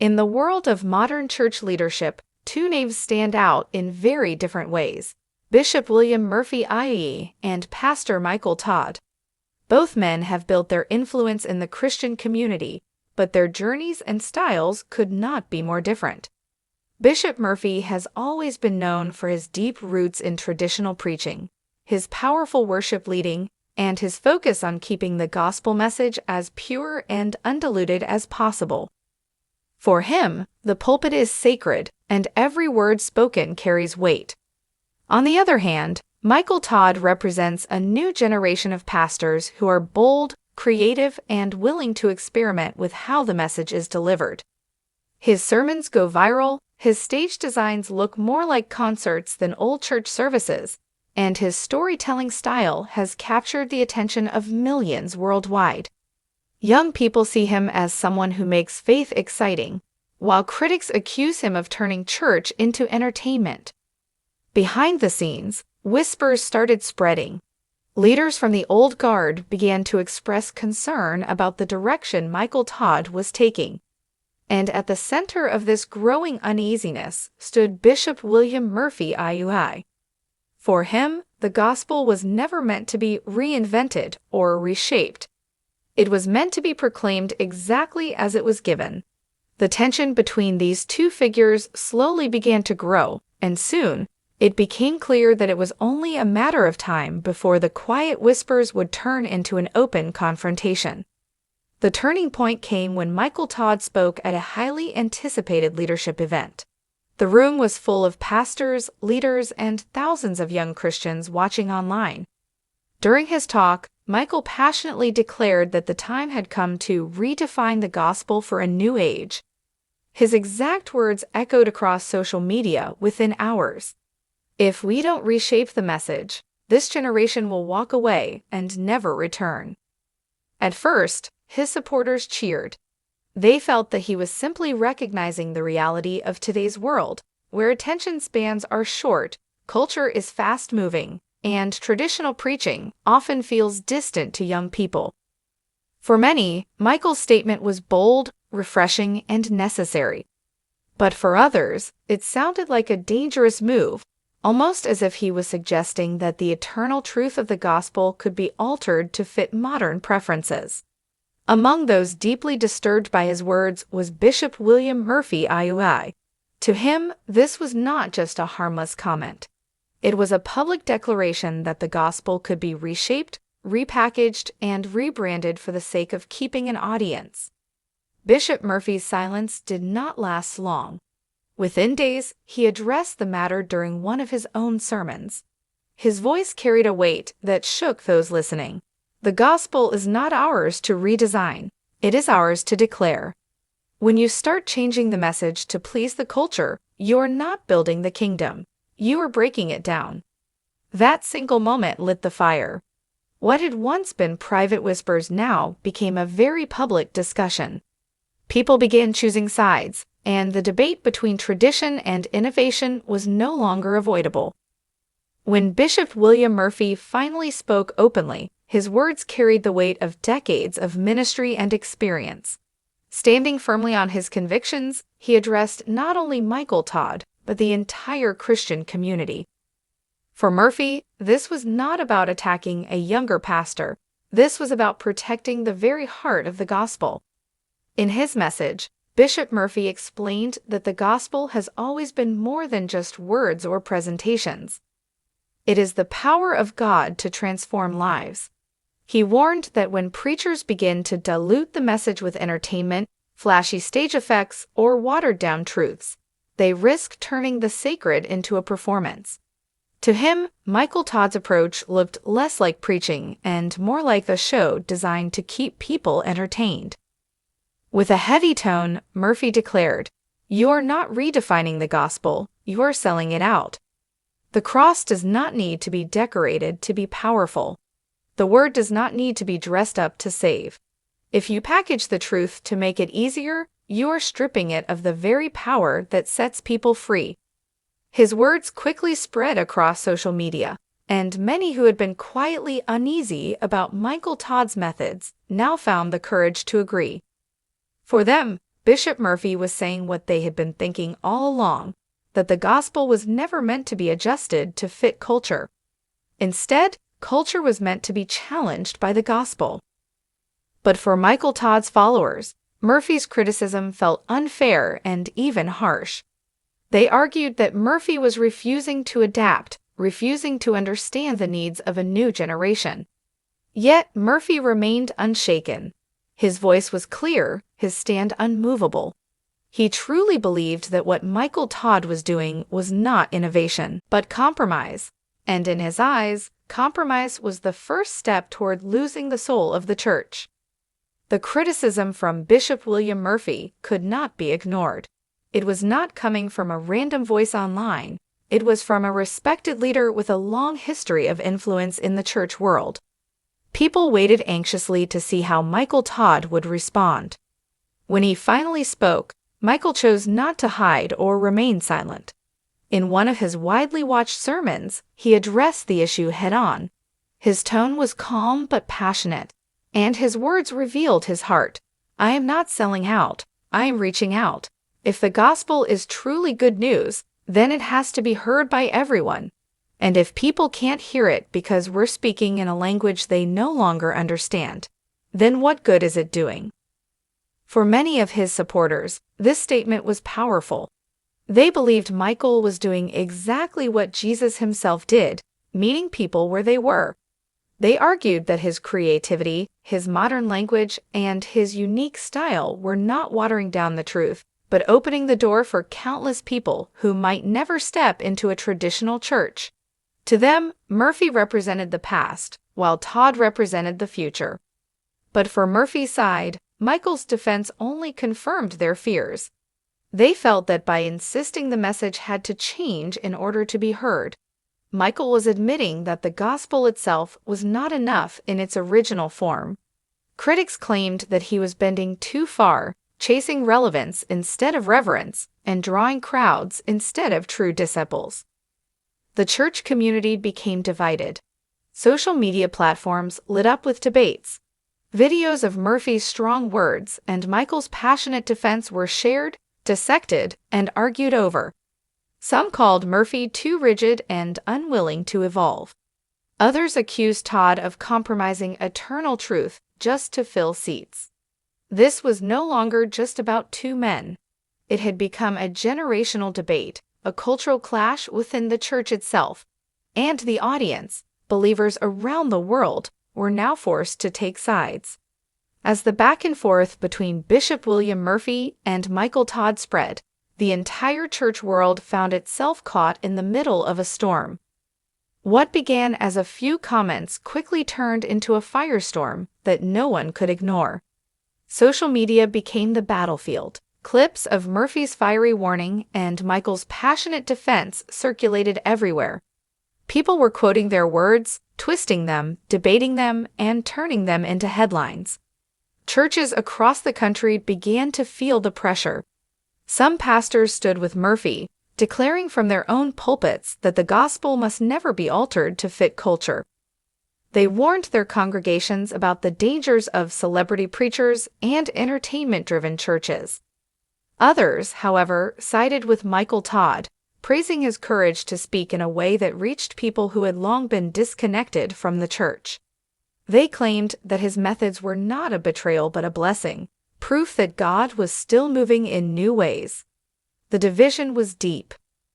In the world of modern church leadership, two names stand out in very different ways: Bishop William Murphy IE and Pastor Michael Todd. Both men have built their influence in the Christian community, but their journeys and styles could not be more different. Bishop Murphy has always been known for his deep roots in traditional preaching, his powerful worship leading, and his focus on keeping the gospel message as pure and undiluted as possible. For him, the pulpit is sacred, and every word spoken carries weight. On the other hand, Michael Todd represents a new generation of pastors who are bold, creative, and willing to experiment with how the message is delivered. His sermons go viral, his stage designs look more like concerts than old church services, and his storytelling style has captured the attention of millions worldwide. Young people see him as someone who makes faith exciting, while critics accuse him of turning church into entertainment. Behind the scenes, whispers started spreading. Leaders from the old guard began to express concern about the direction Michael Todd was taking. And at the center of this growing uneasiness stood Bishop William Murphy IUI. For him, the gospel was never meant to be reinvented or reshaped. It was meant to be proclaimed exactly as it was given. The tension between these two figures slowly began to grow, and soon, it became clear that it was only a matter of time before the quiet whispers would turn into an open confrontation. The turning point came when Michael Todd spoke at a highly anticipated leadership event. The room was full of pastors, leaders, and thousands of young Christians watching online. During his talk, Michael passionately declared that the time had come to redefine the gospel for a new age. His exact words echoed across social media within hours. "If we don't reshape the message, this generation will walk away and never return." At first, his supporters cheered. They felt that he was simply recognizing the reality of today's world, where attention spans are short, culture is fast-moving, and traditional preaching often feels distant to young people. For many, Michael's statement was bold, refreshing, and necessary. But for others, it sounded like a dangerous move, almost as if he was suggesting that the eternal truth of the gospel could be altered to fit modern preferences. Among those deeply disturbed by his words was Bishop William Murphy IUI. To him, this was not just a harmless comment. It was a public declaration that the gospel could be reshaped, repackaged, and rebranded for the sake of keeping an audience. Bishop Murphy's silence did not last long. Within days, he addressed the matter during one of his own sermons. His voice carried a weight that shook those listening. "The gospel is not ours to redesign, it is ours to declare." When you start changing the message to please the culture, you're not building the kingdom, you are breaking it down. That single moment lit the fire. What had once been private whispers now became a very public discussion. People began choosing sides, and the debate between tradition and innovation was no longer avoidable. When Bishop William Murphy finally spoke openly, his words carried the weight of decades of ministry and experience. Standing firmly on his convictions, he addressed not only Michael Todd, but the entire Christian community. For Murphy, this was not about attacking a younger pastor. This was about protecting the very heart of the gospel. In his message, Bishop Murphy explained that the gospel has always been more than just words or presentations. It is the power of God to transform lives. He warned that when preachers begin to dilute the message with entertainment, flashy stage effects, or watered-down truths, they risk turning the sacred into a performance. To him, Michael Todd's approach looked less like preaching and more like a show designed to keep people entertained. With a heavy tone, Murphy declared, "You're not redefining the gospel, you're selling it out. The cross does not need to be decorated to be powerful. The word does not need to be dressed up to save. If you package the truth to make it easier, you're stripping it of the very power that sets people free." His words quickly spread across social media, and many who had been quietly uneasy about Michael Todd's methods now found the courage to agree. For them, Bishop Murphy was saying what they had been thinking all along, that the gospel was never meant to be adjusted to fit culture. Instead, culture was meant to be challenged by the gospel. But for Michael Todd's followers, Murphy's criticism felt unfair and even harsh. They argued that Murphy was refusing to adapt, refusing to understand the needs of a new generation. Yet Murphy remained unshaken. His voice was clear, his stand unmovable. He truly believed that what Michael Todd was doing was not innovation, but compromise. And in his eyes, compromise was the first step toward losing the soul of the church. The criticism from Bishop William Murphy could not be ignored. It was not coming from a random voice online. It was from a respected leader with a long history of influence in the church world. People waited anxiously to see how Michael Todd would respond. When he finally spoke, Michael chose not to hide or remain silent. In one of his widely watched sermons, he addressed the issue head-on. His tone was calm but passionate, and his words revealed his heart. I am not selling out. I am reaching out. If the gospel is truly good news, then it has to be heard by everyone. And if people can't hear it because we're speaking in a language they no longer understand, then what good is it doing? For many of his supporters, this statement was powerful. They believed Michael was doing exactly what Jesus himself did, meeting people where they were. They argued that his creativity, his modern language, and his unique style were not watering down the truth, but opening the door for countless people who might never step into a traditional church. To them, Murphy represented the past, while Todd represented the future. But for Murphy's side, Michael's defense only confirmed their fears. They felt that by insisting the message had to change in order to be heard, Michael was admitting that the gospel itself was not enough in its original form. Critics claimed that he was bending too far, chasing relevance instead of reverence, and drawing crowds instead of true disciples. The church community became divided. Social media platforms lit up with debates. Videos of Murphy's strong words and Michael's passionate defense were shared, dissected, and argued over. Some called Murphy too rigid and unwilling to evolve. Others accused Todd of compromising eternal truth just to fill seats. This was no longer just about two men. It had become a generational debate, a cultural clash within the church itself, and the audience, believers around the world, were now forced to take sides. As the back and forth between Bishop William Murphy and Michael Todd spread, the entire church world found itself caught in the middle of a storm. What began as a few comments quickly turned into a firestorm that no one could ignore. Social media became the battlefield. Clips of Murphy's fiery warning and Michael's passionate defense circulated everywhere. People were quoting their words, twisting them, debating them, and turning them into headlines. Churches across the country began to feel the pressure. Some pastors stood with Murphy, declaring from their own pulpits that the gospel must never be altered to fit culture. They warned their congregations about the dangers of celebrity preachers and entertainment-driven churches. Others, however, sided with Michael Todd, praising his courage to speak in a way that reached people who had long been disconnected from the church. They claimed that his methods were not a betrayal but a blessing, proof that God was still moving in new ways. The division was deep.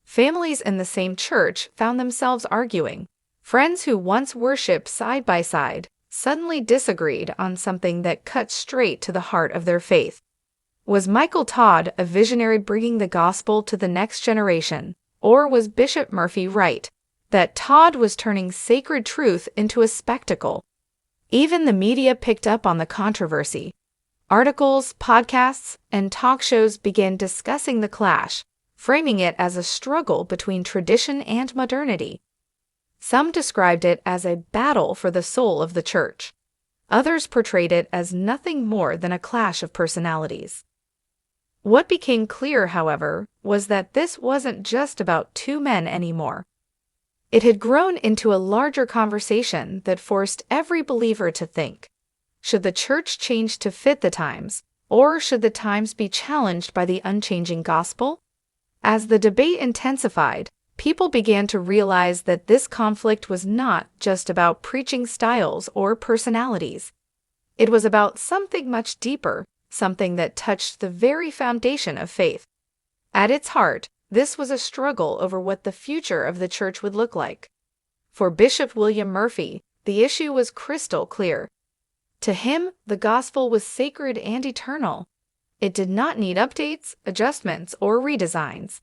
Families in the same church found themselves arguing. Friends who once worshipped side by side suddenly disagreed on something that cut straight to the heart of their faith. Was Michael Todd a visionary bringing the gospel to the next generation, or was Bishop Murphy right, that Todd was turning sacred truth into a spectacle? Even the media picked up on the controversy. Articles, podcasts, and talk shows began discussing the clash, framing it as a struggle between tradition and modernity. Some described it as a battle for the soul of the church. Others portrayed it as nothing more than a clash of personalities. What became clear, however, was that this wasn't just about two men anymore. It had grown into a larger conversation that forced every believer to think. Should the church change to fit the times, Or should the times be challenged by the unchanging gospel? As the debate intensified, people began to realize that this conflict was not just about preaching styles or personalities. It was about something much deeper, something that touched the very foundation of faith. At its heart, this was a struggle over what the future of the church would look like. For Bishop William Murphy, the issue was crystal clear. To him, the gospel was sacred and eternal. It did not need updates, adjustments, or redesigns.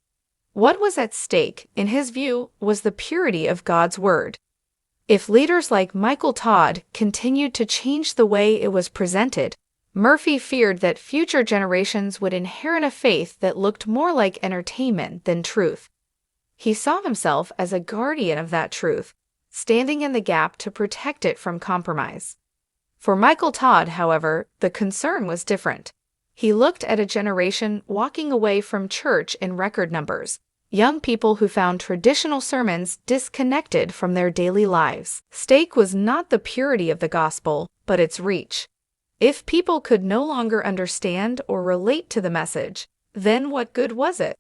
What was at stake, in his view, was the purity of God's word. If leaders like Michael Todd continued to change the way it was presented, Murphy feared that future generations would inherit a faith that looked more like entertainment than truth. He saw himself as a guardian of that truth, standing in the gap to protect it from compromise. For Michael Todd, however, the concern was different. He looked at a generation walking away from church in record numbers, young people who found traditional sermons disconnected from their daily lives. Stake was not the purity of the gospel, but its reach. If people could no longer understand or relate to the message, then what good was it?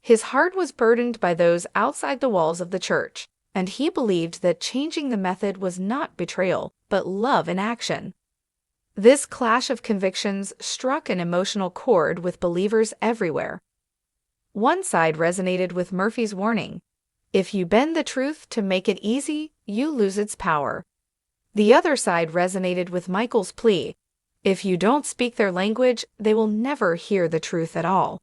His heart was burdened by those outside the walls of the church, and he believed that changing the method was not betrayal, but love in action. This clash of convictions struck an emotional chord with believers everywhere. One side resonated with Murphy's warning: if you bend the truth to make it easy, you lose its power. The other side resonated with Michael's plea: if you don't speak their language, they will never hear the truth at all.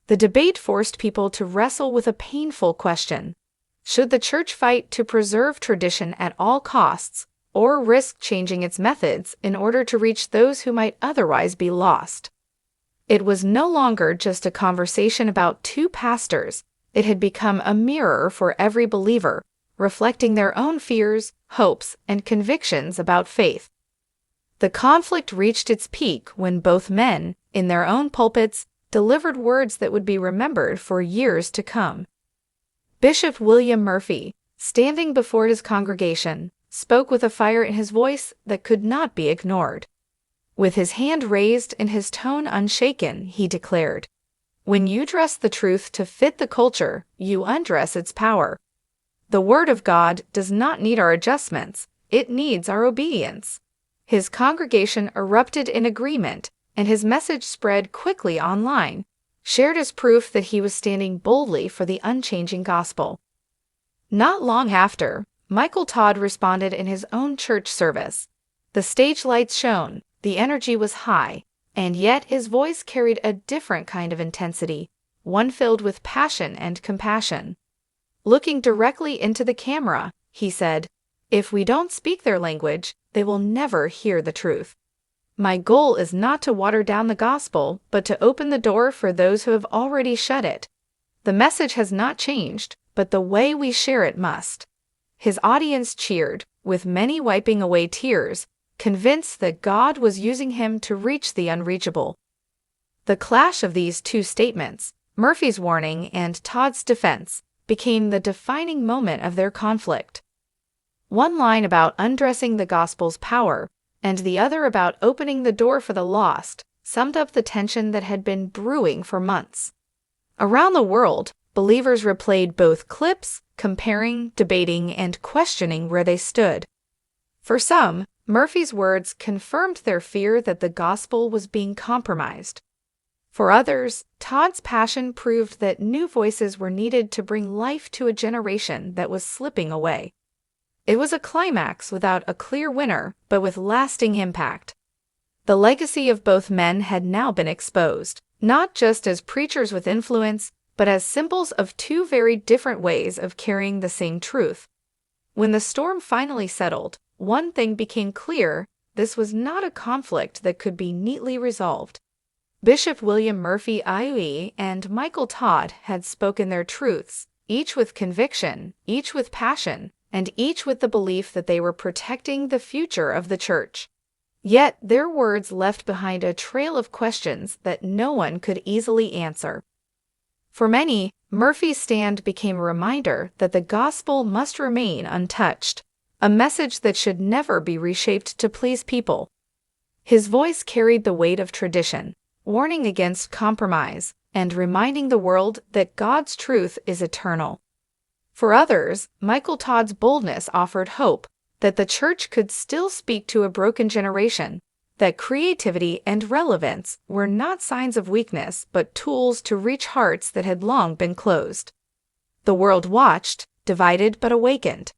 The debate forced people to wrestle with a painful question: should the church fight to preserve tradition at all costs, or risk changing its methods in order to reach those who might otherwise be lost? It was no longer just a conversation about two pastors. It had become a mirror for every believer, reflecting their own fears, hopes, and convictions about faith. The conflict reached its peak when both men, in their own pulpits, delivered words that would be remembered for years to come. Bishop William Murphy, standing before his congregation, spoke with a fire in his voice that could not be ignored. With his hand raised and his tone unshaken, he declared, "When you dress the truth to fit the culture, you undress its power. The Word of God does not need our adjustments, it needs our obedience." His congregation erupted in agreement, and his message spread quickly online, shared as proof that he was standing boldly for the unchanging gospel. Not long after, Michael Todd responded in his own church service. The stage lights shone, the energy was high, and yet his voice carried a different kind of intensity, one filled with passion and compassion. Looking directly into the camera, he said, "If we don't speak their language, they will never hear the truth. My goal is not to water down the gospel, but to open the door for those who have already shut it. The message has not changed, but the way we share it must." His audience cheered, with many wiping away tears, convinced that God was using him to reach the unreachable. The clash of these two statements, Murphy's warning and Todd's defense, became the defining moment of their conflict. One line about undressing the gospel's power, and the other about opening the door for the lost, summed up the tension that had been brewing for months. Around the world, believers replayed both clips, comparing, debating, and questioning where they stood. For some, Murphy's words confirmed their fear that the gospel was being compromised. For others, Todd's passion proved that new voices were needed to bring life to a generation that was slipping away. It was a climax without a clear winner, but with lasting impact. The legacy of both men had now been exposed, not just as preachers with influence, but as symbols of two very different ways of carrying the same truth. When the storm finally settled, one thing became clear: this was not a conflict that could be neatly resolved. Bishop William Murphy IE and Michael Todd had spoken their truths, each with conviction, each with passion, and each with the belief that they were protecting the future of the church. Yet their words left behind a trail of questions that no one could easily answer. For many, Murphy's stand became a reminder that the gospel must remain untouched, a message that should never be reshaped to please people. His voice carried the weight of tradition, warning against compromise and reminding the world that God's truth is eternal. For others, Michael Todd's boldness offered hope that the church could still speak to a broken generation, that creativity and relevance were not signs of weakness but tools to reach hearts that had long been closed. The world watched, divided but awakened.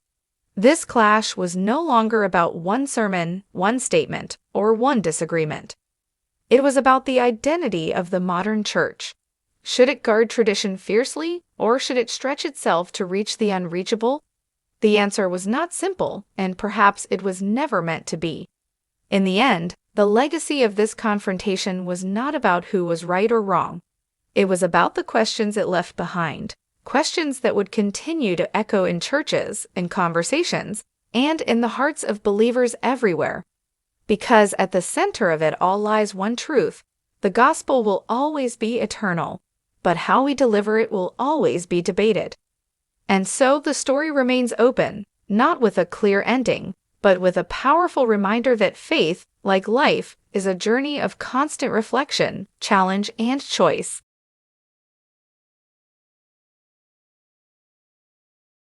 This clash was no longer about one sermon, one statement, or one disagreement. It was about the identity of the modern church. Should it guard tradition fiercely, or should it stretch itself to reach the unreachable? The answer was not simple, and perhaps it was never meant to be. In the end, the legacy of this confrontation was not about who was right or wrong. It was about the questions it left behind, questions that would continue to echo in churches, in conversations, and in the hearts of believers everywhere. Because at the center of it all lies one truth: the gospel will always be eternal, but how we deliver it will always be debated. And so the story remains open, not with a clear ending, but with a powerful reminder that faith, like life, is a journey of constant reflection, challenge, and choice.